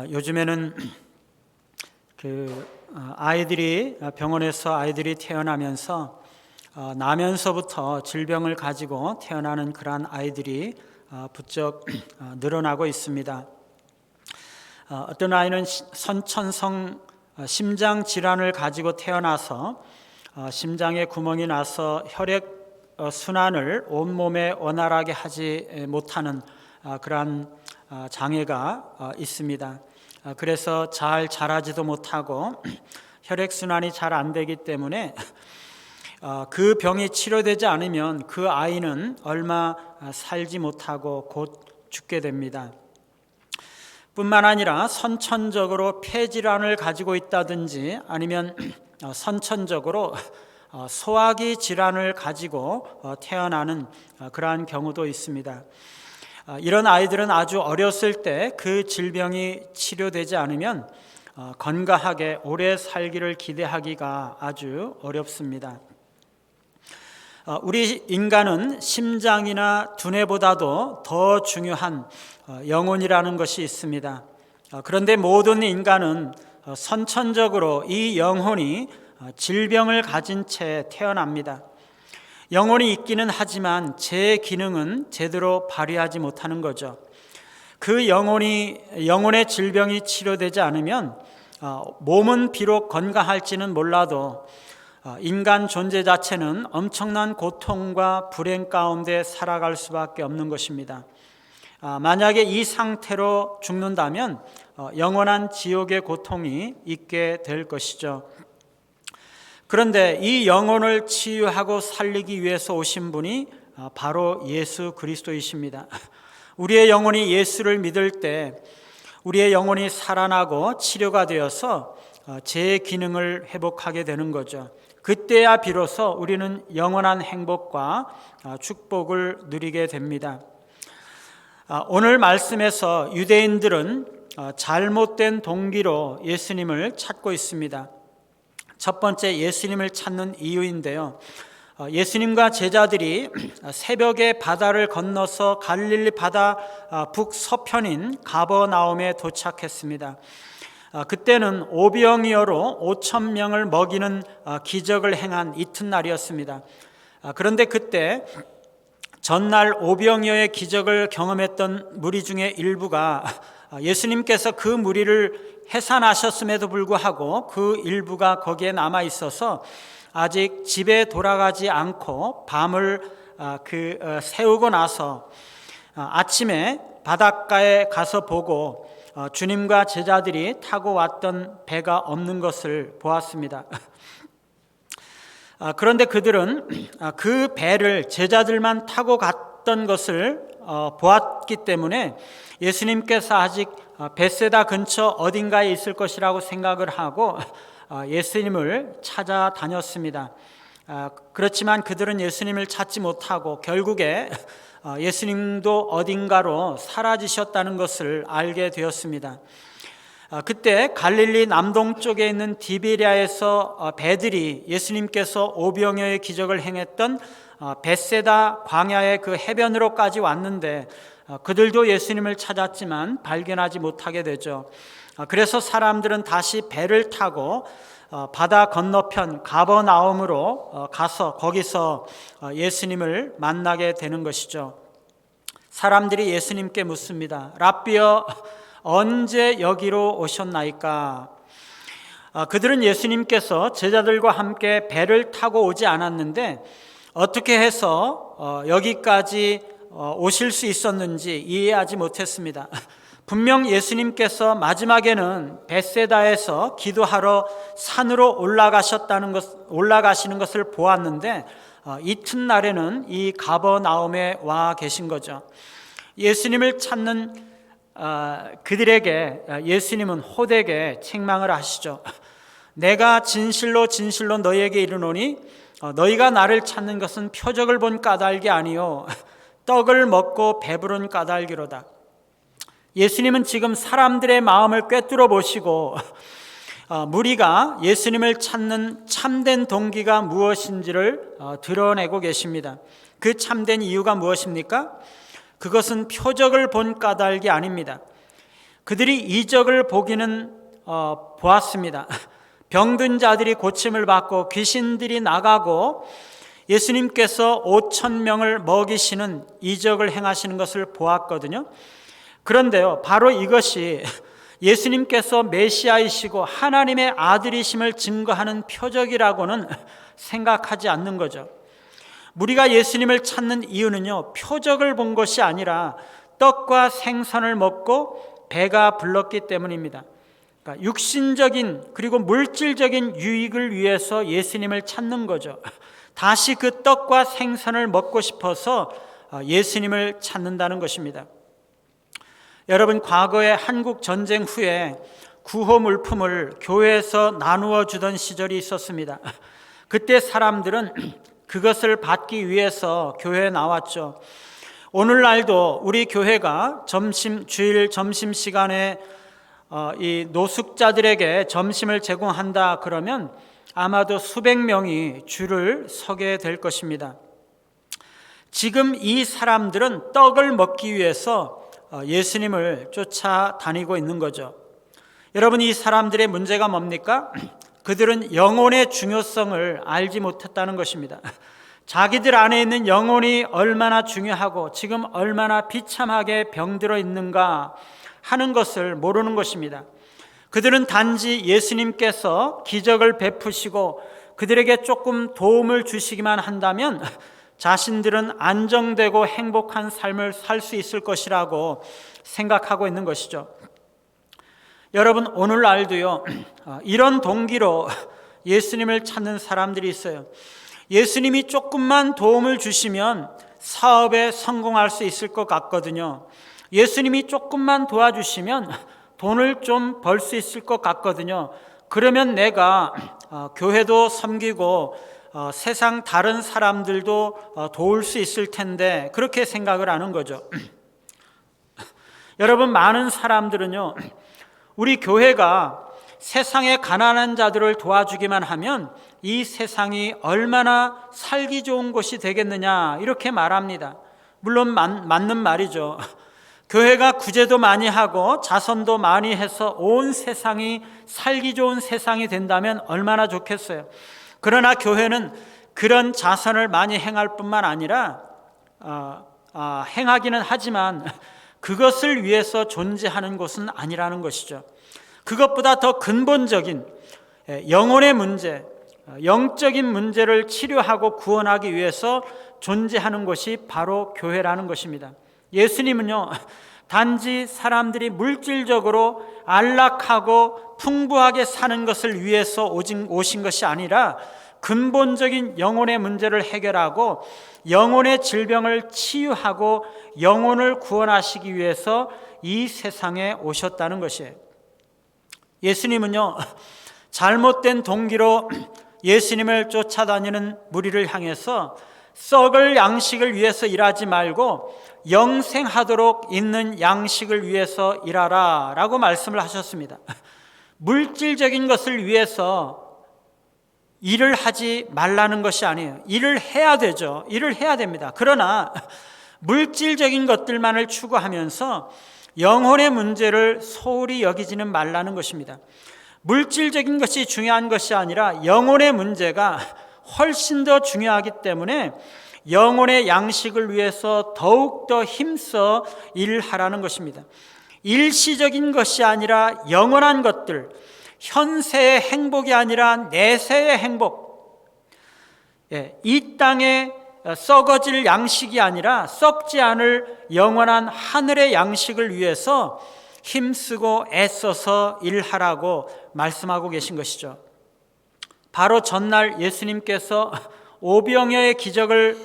요즘에는 아이들이 병원에서 아이들이 태어나면서 나면서부터 질병을 가지고 태어나는 그러한 아이들이 부쩍 늘어나고 있습니다. 어떤 아이는 선천성 심장 질환을 가지고 태어나서 심장에 구멍이 나서 혈액 순환을 온몸에 원활하게 하지 못하는 그러한 장애가 있습니다. 그래서 잘 자라지도 못하고 혈액 순환이 잘 안 되기 때문에 그 병이 치료되지 않으면 그 아이는 얼마 살지 못하고 곧 죽게 됩니다. 뿐만 아니라 선천적으로 폐질환을 가지고 있다든지 아니면 선천적으로 소화기 질환을 가지고 태어나는 그러한 경우도 있습니다. 이런 아이들은 아주 어렸을 때 그 질병이 치료되지 않으면 건강하게 오래 살기를 기대하기가 아주 어렵습니다. 우리 인간은 심장이나 두뇌보다도 더 중요한 영혼이라는 것이 있습니다. 그런데 모든 인간은 선천적으로 이 영혼이 질병을 가진 채 태어납니다. 영혼이 있기는 하지만 제 기능은 제대로 발휘하지 못하는 거죠. 그 영혼의 질병이 치료되지 않으면 몸은 비록 건강할지는 몰라도 인간 존재 자체는 엄청난 고통과 불행 가운데 살아갈 수밖에 없는 것입니다. 만약에 이 상태로 죽는다면 영원한 지옥의 고통이 있게 될 것이죠. 그런데 이 영혼을 치유하고 살리기 위해서 오신 분이 바로 예수 그리스도이십니다. 우리의 영혼이 예수를 믿을 때 우리의 영혼이 살아나고 치료가 되어서 제 기능을 회복하게 되는 거죠. 그때야 비로소 우리는 영원한 행복과 축복을 누리게 됩니다. 오늘 말씀에서 유대인들은 잘못된 동기로 예수님을 찾고 있습니다. 첫 번째, 예수님을 찾는 이유인데요. 예수님과 제자들이 새벽에 바다를 건너서 갈릴리 바다 북서편인 가버나움에 도착했습니다. 그때는 오병이어로 5천 명을 먹이는 기적을 행한 이튿날이었습니다. 그런데 그때 전날 오병이어의 기적을 경험했던 무리 중에 일부가 예수님께서 그 무리를 해산하셨음에도 불구하고 그 일부가 거기에 남아 있어서 아직 집에 돌아가지 않고 밤을 새우고 나서 아침에 바닷가에 가서 보고 주님과 제자들이 타고 왔던 배가 없는 것을 보았습니다. 그런데 그들은 그 배를 제자들만 타고 갔던 것을 보았기 때문에 예수님께서 아직 벳세다 근처 어딘가에 있을 것이라고 생각을 하고 예수님을 찾아다녔습니다. 그렇지만 그들은 예수님을 찾지 못하고 결국에 예수님도 어딘가로 사라지셨다는 것을 알게 되었습니다. 그때 갈릴리 남동쪽에 있는 디베랴에서 배들이 예수님께서 오병이어의 기적을 행했던 벳세다 광야의 그 해변으로까지 왔는데 그들도 예수님을 찾았지만 발견하지 못하게 되죠. 그래서 사람들은 다시 배를 타고 바다 건너편 가버나움으로 가서 거기서 예수님을 만나게 되는 것이죠. 사람들이 예수님께 묻습니다. 랍비여, 언제 여기로 오셨나이까? 그들은 예수님께서 제자들과 함께 배를 타고 오지 않았는데 어떻게 해서 여기까지 오실 수 있었는지 이해하지 못했습니다. 분명 예수님께서 마지막에는 벳세다에서 기도하러 산으로 올라가시는 것을 보았는데 이튿날에는 이 가버나움에 와 계신 거죠. 예수님을 찾는 그들에게 예수님은 호되게 책망을 하시죠. 내가 진실로 진실로 너희에게 이르노니 너희가 나를 찾는 것은 표적을 본 까닭이 아니요 떡을 먹고 배부른 까닭이로다. 예수님은 지금 사람들의 마음을 꿰뚫어 보시고 무리가 예수님을 찾는 참된 동기가 무엇인지를 드러내고 계십니다. 그 참된 이유가 무엇입니까? 그것은 표적을 본 까닭이 아닙니다. 그들이 이적을 보기는 보았습니다. 병든 자들이 고침을 받고 귀신들이 나가고 예수님께서 5,000명을 먹이시는 이적을 행하시는 것을 보았거든요. 그런데요, 바로 이것이 예수님께서 메시아이시고 하나님의 아들이심을 증거하는 표적이라고는 생각하지 않는 거죠. 우리가 예수님을 찾는 이유는요, 표적을 본 것이 아니라 떡과 생선을 먹고 배가 불렀기 때문입니다. 그러니까 육신적인 그리고 물질적인 유익을 위해서 예수님을 찾는 거죠. 다시 그 떡과 생선을 먹고 싶어서 예수님을 찾는다는 것입니다. 여러분, 과거에 한국 전쟁 후에 구호 물품을 교회에서 나누어 주던 시절이 있었습니다. 그때 사람들은 그것을 받기 위해서 교회에 나왔죠. 오늘날도 우리 교회가 주일 점심시간에 이 노숙자들에게 점심을 제공한다 그러면 아마도 수백 명이 줄을 서게 될 것입니다. 지금 이 사람들은 떡을 먹기 위해서 예수님을 쫓아다니고 있는 거죠. 여러분, 이 사람들의 문제가 뭡니까? 그들은 영혼의 중요성을 알지 못했다는 것입니다. 자기들 안에 있는 영혼이 얼마나 중요하고 지금 얼마나 비참하게 병들어 있는가 하는 것을 모르는 것입니다. 그들은 단지 예수님께서 기적을 베푸시고 그들에게 조금 도움을 주시기만 한다면 자신들은 안정되고 행복한 삶을 살 수 있을 것이라고 생각하고 있는 것이죠. 여러분, 오늘날도요, 이런 동기로 예수님을 찾는 사람들이 있어요. 예수님이 조금만 도움을 주시면 사업에 성공할 수 있을 것 같거든요. 예수님이 조금만 도와주시면 돈을 좀 벌 수 있을 것 같거든요. 그러면 내가 교회도 섬기고 세상 다른 사람들도 도울 수 있을 텐데, 그렇게 생각을 하는 거죠. 여러분, 많은 사람들은요, 우리 교회가 세상의 가난한 자들을 도와주기만 하면 이 세상이 얼마나 살기 좋은 곳이 되겠느냐, 이렇게 말합니다. 물론 맞는 말이죠. 교회가 구제도 많이 하고 자선도 많이 해서 온 세상이 살기 좋은 세상이 된다면 얼마나 좋겠어요. 그러나 교회는 그런 자선을 많이 행할 뿐만 아니라 행하기는 하지만 그것을 위해서 존재하는 곳은 아니라는 것이죠. 그것보다 더 근본적인 영혼의 문제, 영적인 문제를 치료하고 구원하기 위해서 존재하는 것이 바로 교회라는 것입니다. 예수님은요, 단지 사람들이 물질적으로 안락하고 풍부하게 사는 것을 위해서 오신 것이 아니라 근본적인 영혼의 문제를 해결하고 영혼의 질병을 치유하고 영혼을 구원하시기 위해서 이 세상에 오셨다는 것이에요. 예수님은요, 잘못된 동기로 예수님을 쫓아다니는 무리를 향해서 썩을 양식을 위해서 일하지 말고 영생하도록 있는 양식을 위해서 일하라 라고 말씀을 하셨습니다. 물질적인 것을 위해서 일을 하지 말라는 것이 아니에요. 일을 해야 되죠. 일을 해야 됩니다. 그러나 물질적인 것들만을 추구하면서 영혼의 문제를 소홀히 여기지는 말라는 것입니다. 물질적인 것이 중요한 것이 아니라 영혼의 문제가 훨씬 더 중요하기 때문에 영혼의 양식을 위해서 더욱더 힘써 일을 하라는 것입니다. 일시적인 것이 아니라 영원한 것들, 현세의 행복이 아니라 내세의 행복, 이 땅에 썩어질 양식이 아니라 썩지 않을 영원한 하늘의 양식을 위해서 힘쓰고 애써서 일하라고 말씀하고 계신 것이죠. 바로 전날 예수님께서 오병이어의 기적을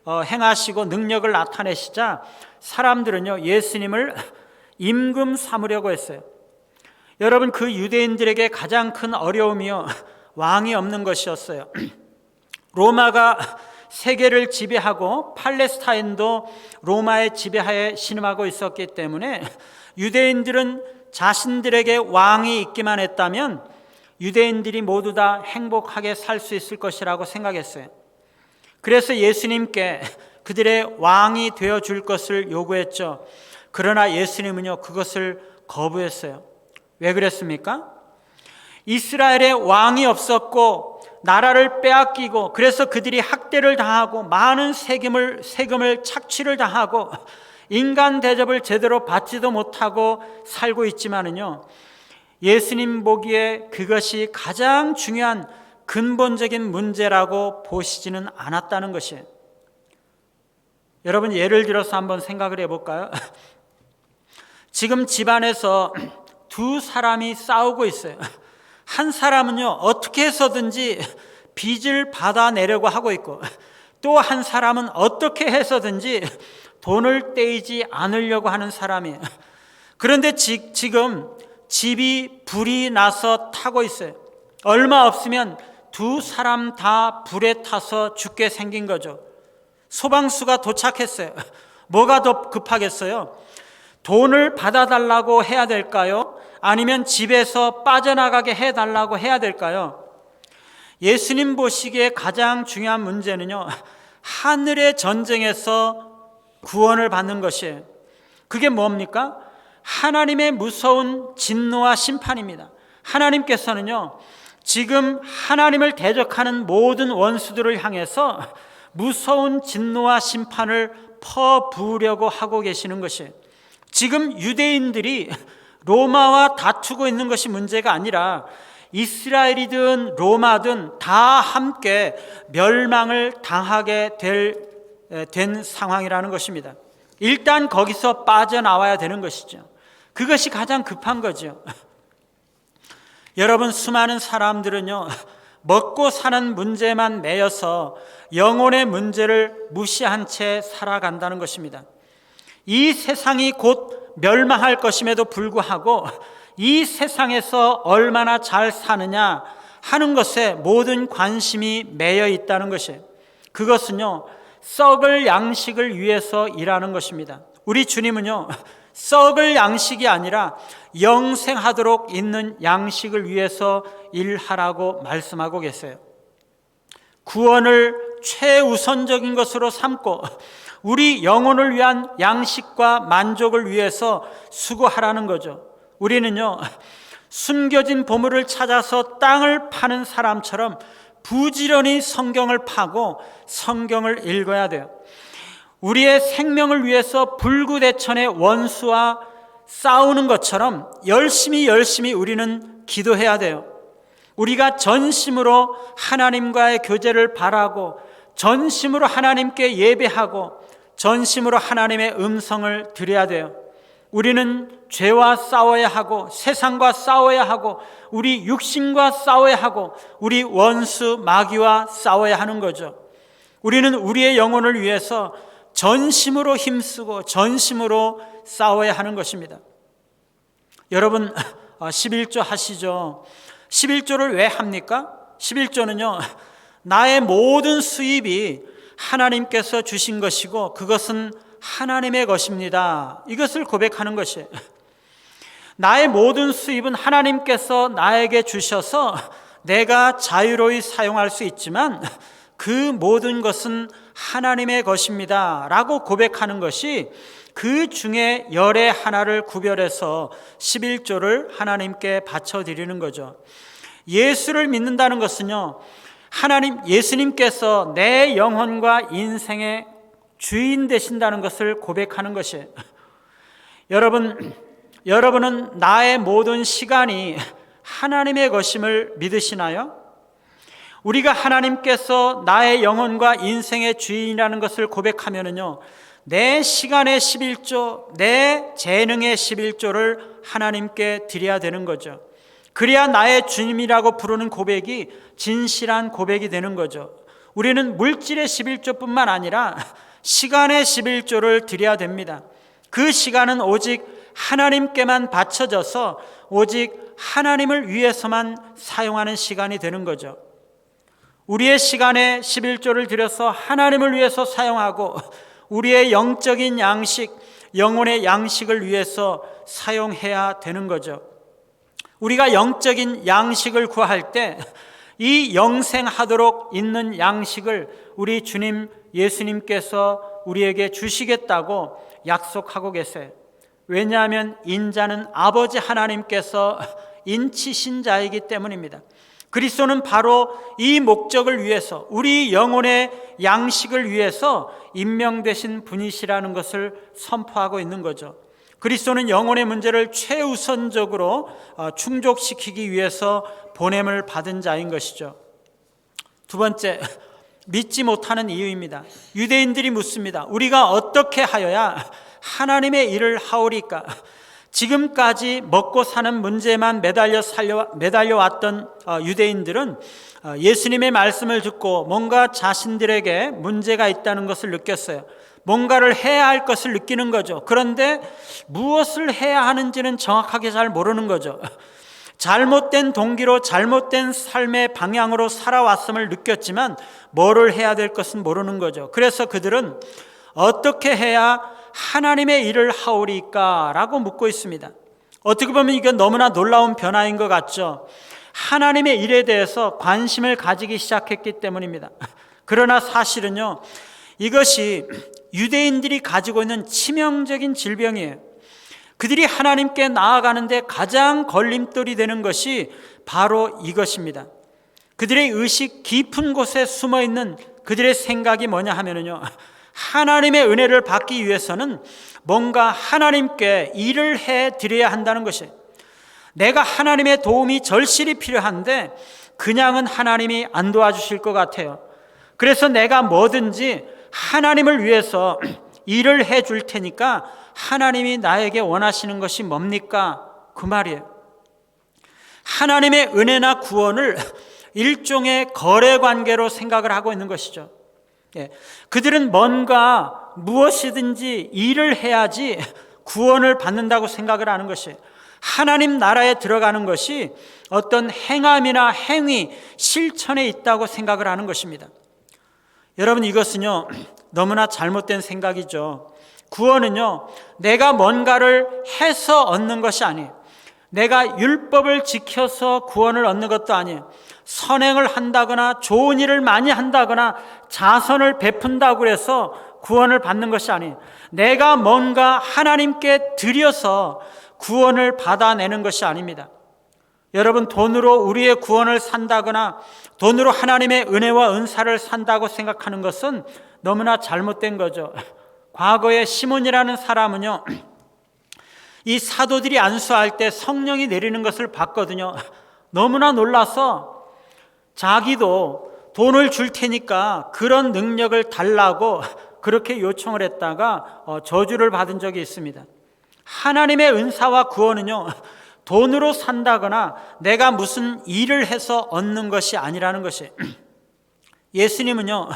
행하시고 능력을 나타내시자 사람들은요, 예수님을 임금 삼으려고 했어요. 여러분, 그 유대인들에게 가장 큰 어려움이요, 왕이 없는 것이었어요. 로마가 세계를 지배하고 팔레스타인도 로마의 지배하에 신음하고 있었기 때문에 유대인들은 자신들에게 왕이 있기만 했다면 유대인들이 모두 다 행복하게 살 수 있을 것이라고 생각했어요. 그래서 예수님께 그들의 왕이 되어줄 것을 요구했죠. 그러나 예수님은요, 그것을 거부했어요. 왜 그랬습니까? 이스라엘에 왕이 없었고 나라를 빼앗기고, 그래서 그들이 학대를 당하고 많은 세금을 착취를 당하고 인간 대접을 제대로 받지도 못하고 살고 있지만은요, 예수님 보기에 그것이 가장 중요한 근본적인 문제라고 보시지는 않았다는 것이에요. 여러분, 예를 들어서 한번 생각을 해볼까요? 지금 집안에서 두 사람이 싸우고 있어요. 한 사람은요, 어떻게 해서든지 빚을 받아내려고 하고 있고, 또 한 사람은 어떻게 해서든지 돈을 떼이지 않으려고 하는 사람이에요. 그런데 지금 집이 불이 나서 타고 있어요. 얼마 없으면 두 사람 다 불에 타서 죽게 생긴 거죠. 소방수가 도착했어요. 뭐가 더 급하겠어요? 돈을 받아달라고 해야 될까요? 아니면 집에서 빠져나가게 해달라고 해야 될까요? 예수님 보시기에 가장 중요한 문제는요, 하늘의 전쟁에서 구원을 받는 것이에요. 그게 뭡니까? 하나님의 무서운 진노와 심판입니다. 하나님께서는요, 지금 하나님을 대적하는 모든 원수들을 향해서 무서운 진노와 심판을 퍼부으려고 하고 계시는 것이에요. 지금 유대인들이 로마와 다투고 있는 것이 문제가 아니라 이스라엘이든 로마든 다 함께 멸망을 당하게 된 상황이라는 것입니다. 일단 거기서 빠져나와야 되는 것이죠. 그것이 가장 급한 거죠. 여러분, 수많은 사람들은요, 먹고 사는 문제만 매여서 영혼의 문제를 무시한 채 살아간다는 것입니다. 이 세상이 곧 멸망할 것임에도 불구하고 이 세상에서 얼마나 잘 사느냐 하는 것에 모든 관심이 매여 있다는 것이에요. 그것은요, 썩을 양식을 위해서 일하는 것입니다. 우리 주님은요, 썩을 양식이 아니라 영생하도록 있는 양식을 위해서 일하라고 말씀하고 계세요. 구원을 최우선적인 것으로 삼고 우리 영혼을 위한 양식과 만족을 위해서 수고하라는 거죠. 우리는요, 숨겨진 보물을 찾아서 땅을 파는 사람처럼 부지런히 성경을 파고 성경을 읽어야 돼요. 우리의 생명을 위해서 불구대천의 원수와 싸우는 것처럼 열심히 우리는 기도해야 돼요. 우리가 전심으로 하나님과의 교제를 바라고 전심으로 하나님께 예배하고 전심으로 하나님의 음성을 들어야 돼요. 우리는 죄와 싸워야 하고 세상과 싸워야 하고 우리 육신과 싸워야 하고 우리 원수 마귀와 싸워야 하는 거죠. 우리는 우리의 영혼을 위해서 전심으로 힘쓰고 전심으로 싸워야 하는 것입니다. 여러분, 11조 하시죠. 11조를 왜 합니까? 11조는요, 나의 모든 수입이 하나님께서 주신 것이고 그것은 하나님의 것입니다. 이것을 고백하는 것이에요. 나의 모든 수입은 하나님께서 나에게 주셔서 내가 자유로이 사용할 수 있지만 그 모든 것은 하나님의 것입니다 라고 고백하는 것이 그 중에 열의 하나를 구별해서 11조를 하나님께 바쳐드리는 거죠. 예수를 믿는다는 것은요, 예수님께서 내 영혼과 인생의 주인 되신다는 것을 고백하는 것이에요. 여러분은 나의 모든 시간이 하나님의 것임을 믿으시나요? 우리가 하나님께서 나의 영혼과 인생의 주인이라는 것을 고백하면은요, 내 시간의 11조, 내 재능의 11조를 하나님께 드려야 되는 거죠. 그래야 나의 주님이라고 부르는 고백이 진실한 고백이 되는 거죠. 우리는 물질의 11조뿐만 아니라 시간의 11조를 드려야 됩니다. 그 시간은 오직 하나님께만 바쳐져서 오직 하나님을 위해서만 사용하는 시간이 되는 거죠. 우리의 시간에 11조를 들여서 하나님을 위해서 사용하고 우리의 영적인 양식, 영혼의 양식을 위해서 사용해야 되는 거죠. 우리가 영적인 양식을 구할 때 이 영생하도록 있는 양식을 우리 주님 예수님께서 우리에게 주시겠다고 약속하고 계세요. 왜냐하면 인자는 아버지 하나님께서 인치신 자이기 때문입니다. 그리스도는 바로 이 목적을 위해서, 우리 영혼의 양식을 위해서 임명되신 분이시라는 것을 선포하고 있는 거죠. 그리스도는 영혼의 문제를 최우선적으로 충족시키기 위해서 보냄을 받은 자인 것이죠. 두 번째, 믿지 못하는 이유입니다. 유대인들이 묻습니다. 우리가 어떻게 하여야 하나님의 일을 하오리까? 지금까지 먹고 사는 문제만 매달려왔던 유대인들은 예수님의 말씀을 듣고 뭔가 자신들에게 문제가 있다는 것을 느꼈어요. 뭔가를 해야 할 것을 느끼는 거죠. 그런데 무엇을 해야 하는지는 정확하게 잘 모르는 거죠. 잘못된 동기로 잘못된 삶의 방향으로 살아왔음을 느꼈지만 뭐를 해야 될 것은 모르는 거죠. 그래서 그들은 어떻게 해야 하나님의 일을 하오리까? 라고 묻고 있습니다. 어떻게 보면 이게 너무나 놀라운 변화인 것 같죠. 하나님의 일에 대해서 관심을 가지기 시작했기 때문입니다. 그러나 사실은요, 이것이 유대인들이 가지고 있는 치명적인 질병이에요. 그들이 하나님께 나아가는데 가장 걸림돌이 되는 것이 바로 이것입니다. 그들의 의식 깊은 곳에 숨어 있는 그들의 생각이 뭐냐 하면요, 하나님의 은혜를 받기 위해서는 뭔가 하나님께 일을 해 드려야 한다는 것이에요. 내가 하나님의 도움이 절실히 필요한데 그냥은 하나님이 안 도와주실 것 같아요. 그래서 내가 뭐든지 하나님을 위해서 일을 해 줄 테니까 하나님이 나에게 원하시는 것이 뭡니까? 그 말이에요. 하나님의 은혜나 구원을 일종의 거래 관계로 생각을 하고 있는 것이죠. 그들은 뭔가 무엇이든지 일을 해야지 구원을 받는다고 생각을 하는 것이에요. 하나님 나라에 들어가는 것이 어떤 행함이나 행위, 실천에 있다고 생각을 하는 것입니다. 여러분, 이것은요, 너무나 잘못된 생각이죠. 구원은요, 내가 뭔가를 해서 얻는 것이 아니에요. 내가 율법을 지켜서 구원을 얻는 것도 아니에요. 선행을 한다거나 좋은 일을 많이 한다거나 자선을 베푼다고 해서 구원을 받는 것이 아니에요. 내가 뭔가 하나님께 드려서 구원을 받아내는 것이 아닙니다. 여러분, 돈으로 우리의 구원을 산다거나 돈으로 하나님의 은혜와 은사를 산다고 생각하는 것은 너무나 잘못된 거죠. 과거에 시몬이라는 사람은요, 이 사도들이 안수할 때 성령이 내리는 것을 봤거든요. 너무나 놀라서 자기도 돈을 줄 테니까 그런 능력을 달라고 그렇게 요청을 했다가 저주를 받은 적이 있습니다. 하나님의 은사와 구원은요, 돈으로 산다거나 내가 무슨 일을 해서 얻는 것이 아니라는 것이에요. 예수님은요,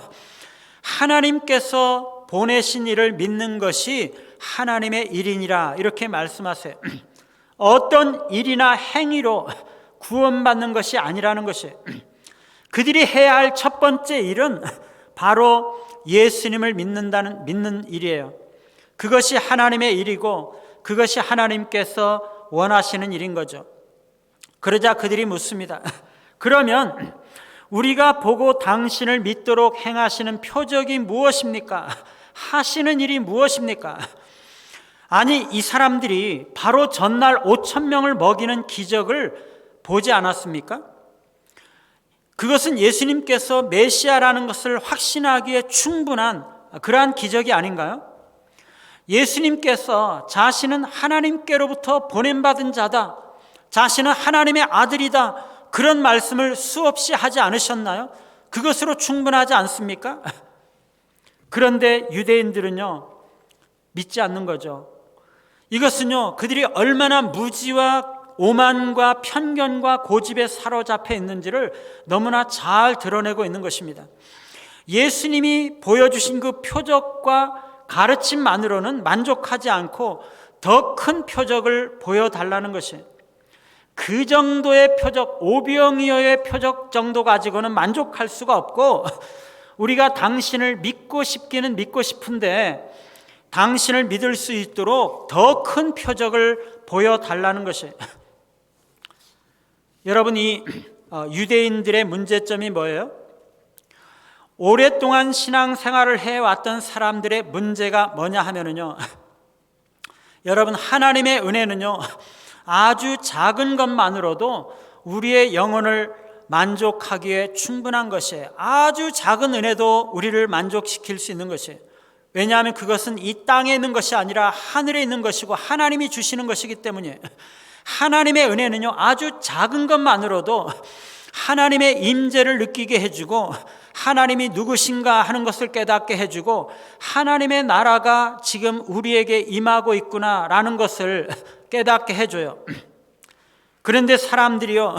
하나님께서 보내신 일을 믿는 것이 하나님의 일이니라 이렇게 말씀하세요. 어떤 일이나 행위로 구원받는 것이 아니라는 것이에요. 그들이 해야 할 첫 번째 일은 바로 예수님을 믿는 일이에요. 그것이 하나님의 일이고 그것이 하나님께서 원하시는 일인 거죠. 그러자 그들이 묻습니다. 그러면 우리가 보고 당신을 믿도록 행하시는 표적이 무엇입니까? 하시는 일이 무엇입니까? 아니, 이 사람들이 바로 전날 5,000명을 먹이는 기적을 보지 않았습니까? 그것은 예수님께서 메시아라는 것을 확신하기에 충분한 그러한 기적이 아닌가요? 예수님께서 자신은 하나님께로부터 보냄받은 자다, 자신은 하나님의 아들이다, 그런 말씀을 수없이 하지 않으셨나요? 그것으로 충분하지 않습니까? 그런데 유대인들은요, 믿지 않는 거죠. 이것은요, 그들이 얼마나 무지와 오만과 편견과 고집에 사로잡혀 있는지를 너무나 잘 드러내고 있는 것입니다. 예수님이 보여주신 그 표적과 가르침만으로는 만족하지 않고 더 큰 표적을 보여달라는 것이에요. 그 정도의 표적, 오병이어의 표적 정도 가지고는 만족할 수가 없고, 우리가 당신을 믿고 싶기는 믿고 싶은데 당신을 믿을 수 있도록 더 큰 표적을 보여달라는 것이에요. 여러분, 이 유대인들의 문제점이 뭐예요? 오랫동안 신앙생활을 해왔던 사람들의 문제가 뭐냐 하면은요, 여러분, 하나님의 은혜는요 아주 작은 것만으로도 우리의 영혼을 만족하기에 충분한 것이에요. 아주 작은 은혜도 우리를 만족시킬 수 있는 것이에요. 왜냐하면 그것은 이 땅에 있는 것이 아니라 하늘에 있는 것이고 하나님이 주시는 것이기 때문이에요. 하나님의 은혜는요 아주 작은 것만으로도 하나님의 임재를 느끼게 해주고, 하나님이 누구신가 하는 것을 깨닫게 해주고, 하나님의 나라가 지금 우리에게 임하고 있구나라는 것을 깨닫게 해줘요. 그런데 사람들이요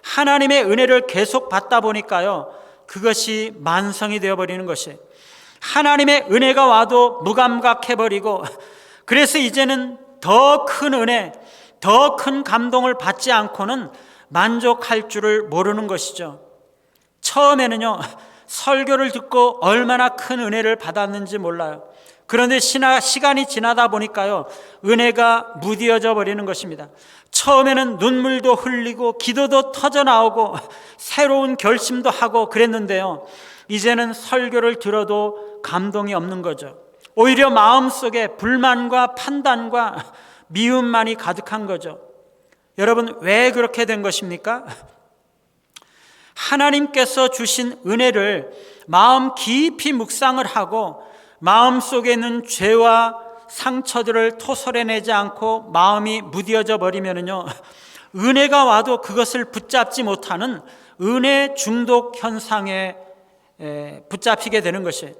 하나님의 은혜를 계속 받다 보니까요 그것이 만성이 되어버리는 것이에요. 하나님의 은혜가 와도 무감각해버리고, 그래서 이제는 더 큰 은혜, 더 큰 감동을 받지 않고는 만족할 줄을 모르는 것이죠. 처음에는요 설교를 듣고 얼마나 큰 은혜를 받았는지 몰라요. 그런데 시간이 지나다 보니까요 은혜가 무뎌져 버리는 것입니다. 처음에는 눈물도 흘리고 기도도 터져 나오고 새로운 결심도 하고 그랬는데요, 이제는 설교를 들어도 감동이 없는 거죠. 오히려 마음속에 불만과 판단과 미움만이 가득한 거죠. 여러분, 왜 그렇게 된 것입니까? 하나님께서 주신 은혜를 마음 깊이 묵상을 하고 마음속에 있는 죄와 상처들을 토설해내지 않고 마음이 무뎌져 버리면요 은혜가 와도 그것을 붙잡지 못하는 은혜 중독 현상에 붙잡히게 되는 것이에요.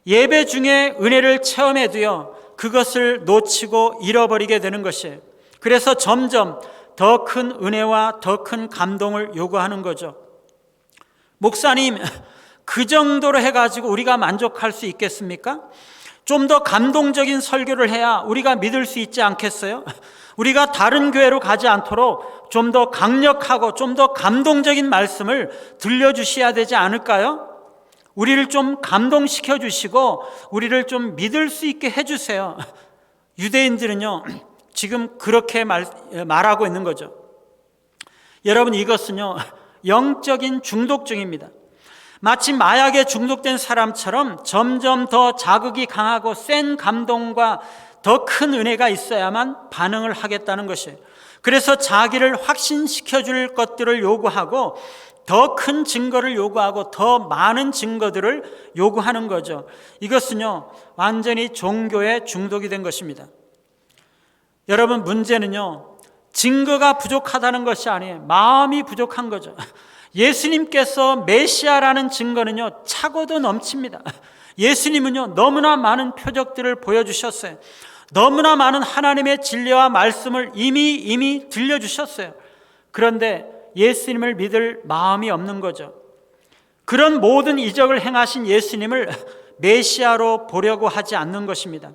예배 중에 은혜를 체험해도요 그것을 놓치고 잃어버리게 되는 것이에요. 그래서 점점 더 큰 은혜와 더 큰 감동을 요구하는 거죠. 목사님, 그 정도로 해가지고 우리가 만족할 수 있겠습니까? 좀 더 감동적인 설교를 해야 우리가 믿을 수 있지 않겠어요? 우리가 다른 교회로 가지 않도록 좀 더 강력하고 좀 더 감동적인 말씀을 들려주셔야 되지 않을까요? 우리를 좀 감동시켜 주시고 우리를 좀 믿을 수 있게 해주세요. 유대인들은요 지금 그렇게 말하고 있는 거죠. 여러분, 이것은요 영적인 중독증입니다. 마치 마약에 중독된 사람처럼 점점 더 자극이 강하고 센 감동과 더 큰 은혜가 있어야만 반응을 하겠다는 것이에요. 그래서 자기를 확신시켜 줄 것들을 요구하고 더 큰 증거를 요구하고 더 많은 증거들을 요구하는 거죠. 이것은요 완전히 종교에 중독이 된 것입니다. 여러분, 문제는요 증거가 부족하다는 것이 아니에요. 마음이 부족한 거죠. 예수님께서 메시아라는 증거는요 차고도 넘칩니다. 예수님은요 너무나 많은 표적들을 보여주셨어요. 너무나 많은 하나님의 진리와 말씀을 이미 들려주셨어요. 그런데 예수님을 믿을 마음이 없는 거죠. 그런 모든 이적을 행하신 예수님을 메시아로 보려고 하지 않는 것입니다.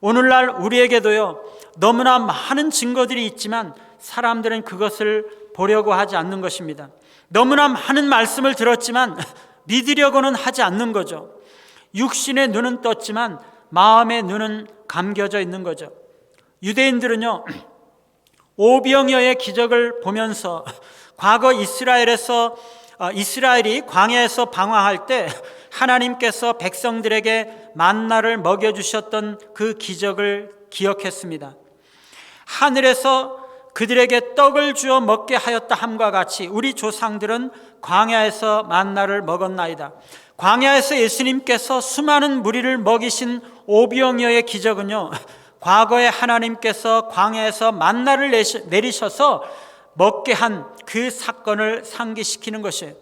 오늘날 우리에게도요 너무나 많은 증거들이 있지만 사람들은 그것을 보려고 하지 않는 것입니다. 너무나 많은 말씀을 들었지만 믿으려고는 하지 않는 거죠. 육신의 눈은 떴지만 마음의 눈은 감겨져 있는 거죠. 유대인들은요 오병이어의 기적을 보면서 과거 이스라엘이 광야에서 방황할 때 하나님께서 백성들에게 만나를 먹여주셨던 그 기적을 기억했습니다. 하늘에서 그들에게 떡을 주어 먹게 하였다 함과 같이 우리 조상들은 광야에서 만나를 먹었나이다. 광야에서 예수님께서 수많은 무리를 먹이신 오병이어의 기적은요 과거에 하나님께서 광야에서 만나를 내리셔서 먹게 한 그 사건을 상기시키는 것이에요.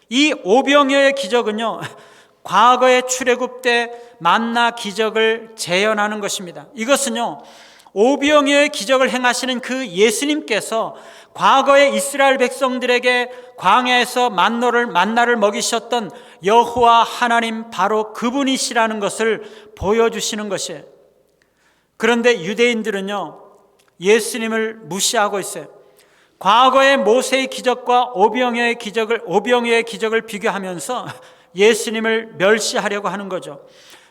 이 오병이어의 기적은요 과거의 출애굽 때 만나 기적을 재현하는 것입니다. 이것은요 오병이어의 기적을 행하시는 그 예수님께서 과거에 이스라엘 백성들에게 광야에서 만나를 먹이셨던 여호와 하나님, 바로 그분이시라는 것을 보여주시는 것이에요. 그런데 유대인들은요 예수님을 무시하고 있어요. 과거의 모세의 기적과 오병이어의 기적을 비교하면서 예수님을 멸시하려고 하는 거죠.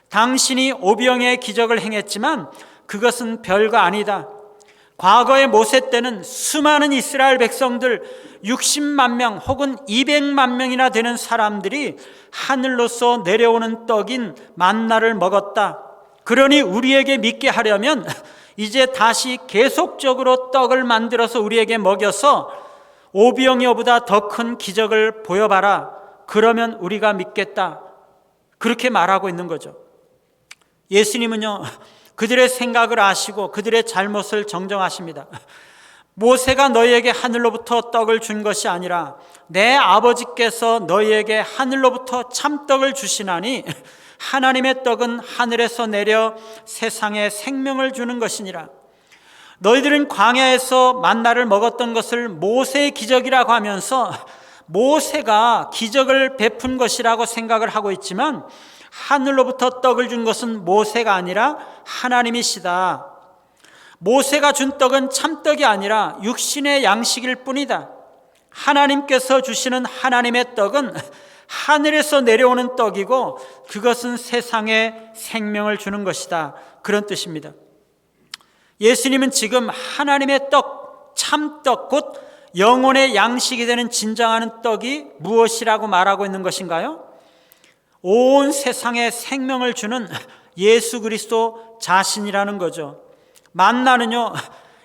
당신이 오병이어의 기적을 행했지만 그것은 별거 아니다. 과거의 모세 때는 수많은 이스라엘 백성들 60만 명 혹은 200만 명이나 되는 사람들이 하늘로서 내려오는 떡인 만나를 먹었다. 그러니 우리에게 믿게 하려면 이제 다시 계속적으로 떡을 만들어서 우리에게 먹여서 오병이어보다 더 큰 기적을 보여봐라. 그러면 우리가 믿겠다. 그렇게 말하고 있는 거죠. 예수님은요, 그들의 생각을 아시고 그들의 잘못을 정정하십니다. 모세가 너희에게 하늘로부터 떡을 준 것이 아니라 내 아버지께서 너희에게 하늘로부터 참떡을 주시나니 하나님의 떡은 하늘에서 내려 세상에 생명을 주는 것이니라. 너희들은 광야에서 만나를 먹었던 것을 모세의 기적이라고 하면서 모세가 기적을 베푼 것이라고 생각을 하고 있지만 하늘로부터 떡을 준 것은 모세가 아니라 하나님이시다. 모세가 준 떡은 참떡이 아니라 육신의 양식일 뿐이다. 하나님께서 주시는 하나님의 떡은 하늘에서 내려오는 떡이고 그것은 세상에 생명을 주는 것이다. 그런 뜻입니다. 예수님은 지금 하나님의 떡, 참떡, 곧 영혼의 양식이 되는 진정한 떡이 무엇이라고 말하고 있는 것인가요? 온 세상에 생명을 주는 예수 그리스도 자신이라는 거죠. 만나는요,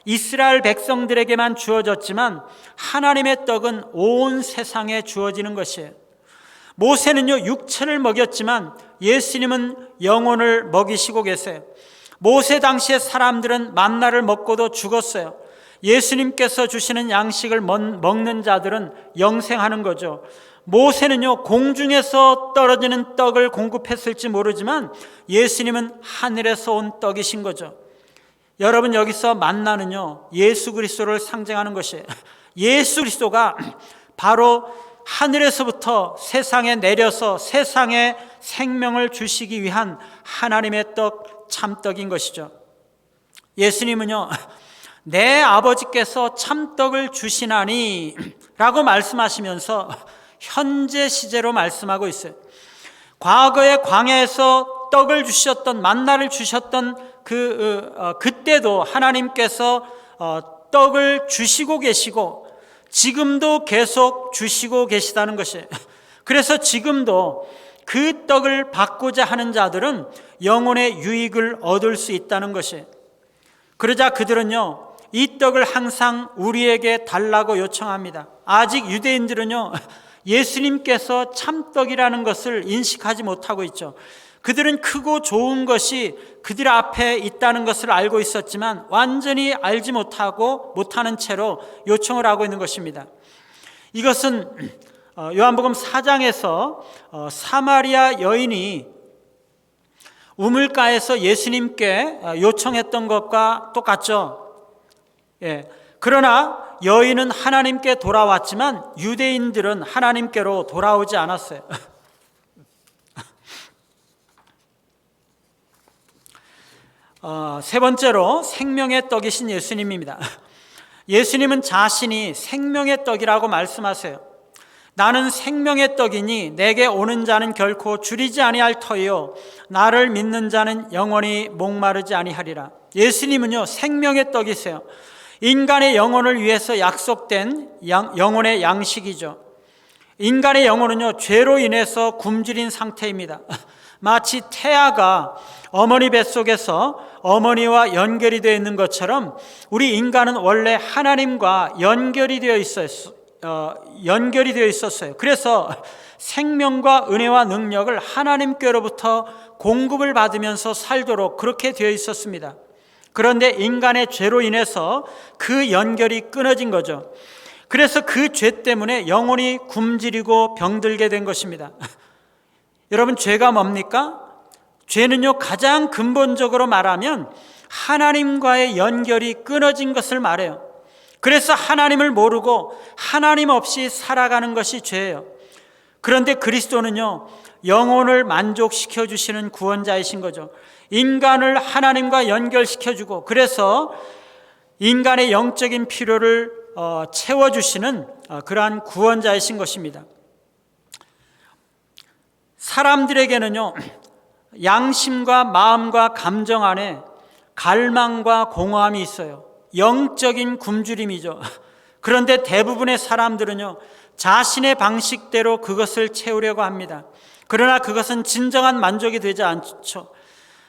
이스라엘 백성들에게만 주어졌지만 하나님의 떡은 온 세상에 주어지는 것이에요. 모세는요, 육체를 먹였지만 예수님은 영혼을 먹이시고 계세요. 모세 당시의 사람들은 만나를 먹고도 죽었어요. 예수님께서 주시는 양식을 먹는 자들은 영생하는 거죠. 모세는요, 공중에서 떨어지는 떡을 공급했을지 모르지만 예수님은 하늘에서 온 떡이신 거죠. 여러분, 여기서 만나는요, 예수 그리스도를 상징하는 것이에요. 예수 그리스도가 바로 하늘에서부터 세상에 내려서 세상에 생명을 주시기 위한 하나님의 떡, 참떡인 것이죠. 예수님은요, 내 아버지께서 참떡을 주시나니 라고 말씀하시면서 현재 시제로 말씀하고 있어요. 과거의 광야에서 떡을 주셨던, 만나를 주셨던 그때도 하나님께서 떡을 주시고 계시고 지금도 계속 주시고 계시다는 것이에요. 그래서 지금도 그 떡을 받고자 하는 자들은 영혼의 유익을 얻을 수 있다는 것이에요. 그러자 그들은요, 이 떡을 항상 우리에게 달라고 요청합니다. 아직 유대인들은요, 예수님께서 참떡이라는 것을 인식하지 못하고 있죠. 그들은 크고 좋은 것이 그들 앞에 있다는 것을 알고 있었지만 완전히 알지 못하는 채로 요청을 하고 있는 것입니다. 이것은 요한복음 4장에서 사마리아 여인이 우물가에서 예수님께 요청했던 것과 똑같죠. 예. 그러나 여인은 하나님께 돌아왔지만 유대인들은 하나님께로 돌아오지 않았어요. 세 번째로 생명의 떡이신 예수님입니다. 예수님은 자신이 생명의 떡이라고 말씀하세요. 나는 생명의 떡이니 내게 오는 자는 결코 줄이지 아니할 터이요 나를 믿는 자는 영원히 목마르지 아니하리라. 예수님은요, 생명의 떡이세요. 인간의 영혼을 위해서 약속된 영혼의 양식이죠. 인간의 영혼은요, 죄로 인해서 굶주린 상태입니다. 마치 태아가 어머니 뱃속에서 어머니와 연결이 되어 있는 것처럼 우리 인간은 원래 하나님과 연결이 되어 있었어요. 그래서 생명과 은혜와 능력을 하나님께로부터 공급을 받으면서 살도록 그렇게 되어 있었습니다. 그런데 인간의 죄로 인해서 그 연결이 끊어진 거죠. 그래서 그 죄 때문에 영혼이 굶주리고 병들게 된 것입니다. 여러분, 죄가 뭡니까? 죄는요, 가장 근본적으로 말하면 하나님과의 연결이 끊어진 것을 말해요. 그래서 하나님을 모르고 하나님 없이 살아가는 것이 죄예요. 그런데 그리스도는요, 영혼을 만족시켜 주시는 구원자이신 거죠. 인간을 하나님과 연결시켜주고 그래서 인간의 영적인 필요를 채워주시는 그러한 구원자이신 것입니다. 사람들에게는요, 양심과 마음과 감정 안에 갈망과 공허함이 있어요. 영적인 굶주림이죠. 그런데 대부분의 사람들은요, 자신의 방식대로 그것을 채우려고 합니다. 그러나 그것은 진정한 만족이 되지 않죠.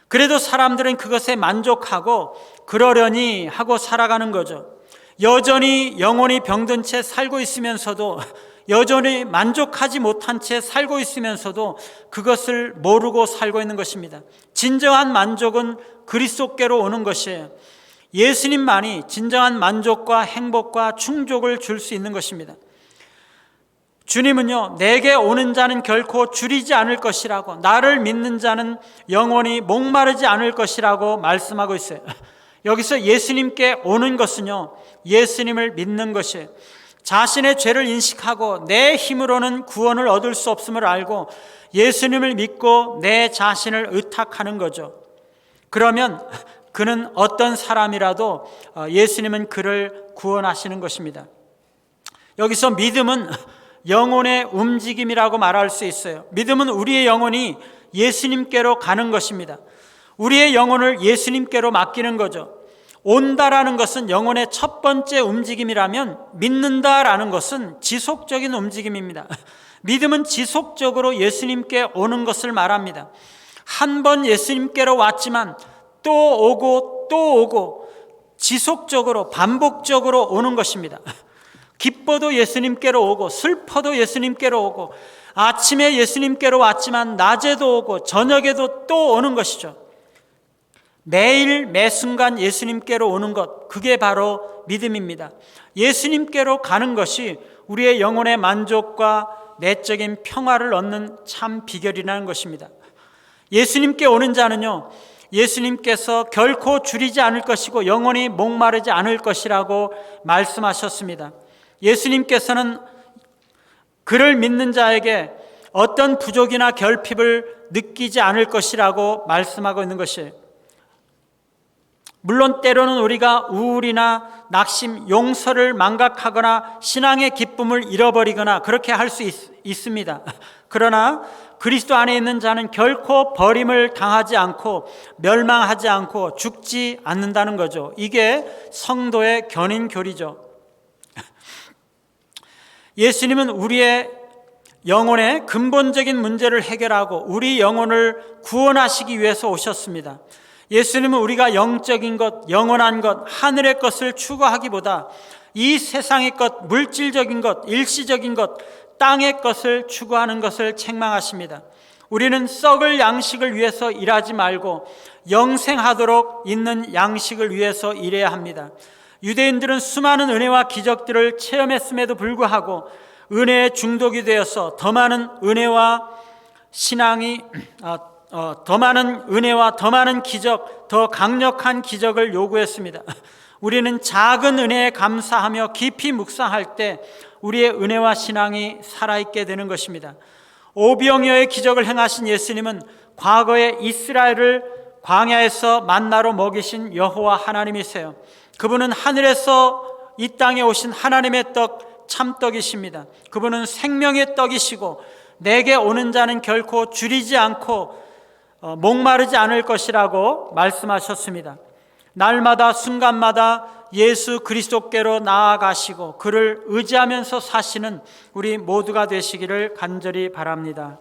그래도 사람들은 그것에 만족하고 그러려니 하고 살아가는 거죠. 여전히 영혼이 병든 채 살고 있으면서도, 여전히 만족하지 못한 채 살고 있으면서도 그것을 모르고 살고 있는 것입니다. 진정한 만족은 그리스도께로 오는 것이에요. 예수님만이 진정한 만족과 행복과 충족을 줄 수 있는 것입니다. 주님은요, 내게 오는 자는 결코 줄이지 않을 것이라고, 나를 믿는 자는 영원히 목마르지 않을 것이라고 말씀하고 있어요. 여기서 예수님께 오는 것은요, 예수님을 믿는 것이에요. 자신의 죄를 인식하고 내 힘으로는 구원을 얻을 수 없음을 알고 예수님을 믿고 내 자신을 의탁하는 거죠. 그러면 그는 어떤 사람이라도 예수님은 그를 구원하시는 것입니다. 여기서 믿음은 영혼의 움직임이라고 말할 수 있어요. 믿음은 우리의 영혼이 예수님께로 가는 것입니다. 우리의 영혼을 예수님께로 맡기는 거죠. 온다라는 것은 영혼의 첫 번째 움직임이라면 믿는다라는 것은 지속적인 움직임입니다. 믿음은 지속적으로 예수님께 오는 것을 말합니다. 한 번 예수님께로 왔지만 또 오고 또 오고 지속적으로 반복적으로 오는 것입니다. 기뻐도 예수님께로 오고 슬퍼도 예수님께로 오고 아침에 예수님께로 왔지만 낮에도 오고 저녁에도 또 오는 것이죠. 매일 매순간 예수님께로 오는 것, 그게 바로 믿음입니다. 예수님께로 가는 것이 우리의 영혼의 만족과 내적인 평화를 얻는 참 비결이라는 것입니다. 예수님께 오는 자는요, 예수님께서 결코 줄이지 않을 것이고 영원히 목마르지 않을 것이라고 말씀하셨습니다. 예수님께서는 그를 믿는 자에게 어떤 부족이나 결핍을 느끼지 않을 것이라고 말씀하고 있는 것이에요. 물론 때로는 우리가 우울이나 낙심, 용서를 망각하거나 신앙의 기쁨을 잃어버리거나 그렇게 할 수 있습니다. 그러나 그리스도 안에 있는 자는 결코 버림을 당하지 않고 멸망하지 않고 죽지 않는다는 거죠. 이게 성도의 견인교리죠. 예수님은 우리의 영혼의 근본적인 문제를 해결하고 우리 영혼을 구원하시기 위해서 오셨습니다. 예수님은 우리가 영적인 것, 영원한 것, 하늘의 것을 추구하기보다 이 세상의 것, 물질적인 것, 일시적인 것, 땅의 것을 추구하는 것을 책망하십니다. 우리는 썩을 양식을 위해서 일하지 말고 영생하도록 있는 양식을 위해서 일해야 합니다. 유대인들은 수많은 은혜와 기적들을 체험했음에도 불구하고 은혜에 중독이 되어서 더 많은 은혜와 더 많은 기적, 더 강력한 기적을 요구했습니다. 우리는 작은 은혜에 감사하며 깊이 묵상할 때 우리의 은혜와 신앙이 살아있게 되는 것입니다. 오병이어의 기적을 행하신 예수님은 과거에 이스라엘을 광야에서 만나로 먹이신 여호와 하나님이세요. 그분은 하늘에서 이 땅에 오신 하나님의 떡, 참떡이십니다. 그분은 생명의 떡이시고 내게 오는 자는 결코 줄이지 않고 목마르지 않을 것이라고 말씀하셨습니다. 날마다 순간마다 예수 그리스도께로 나아가시고 그를 의지하면서 사시는 우리 모두가 되시기를 간절히 바랍니다.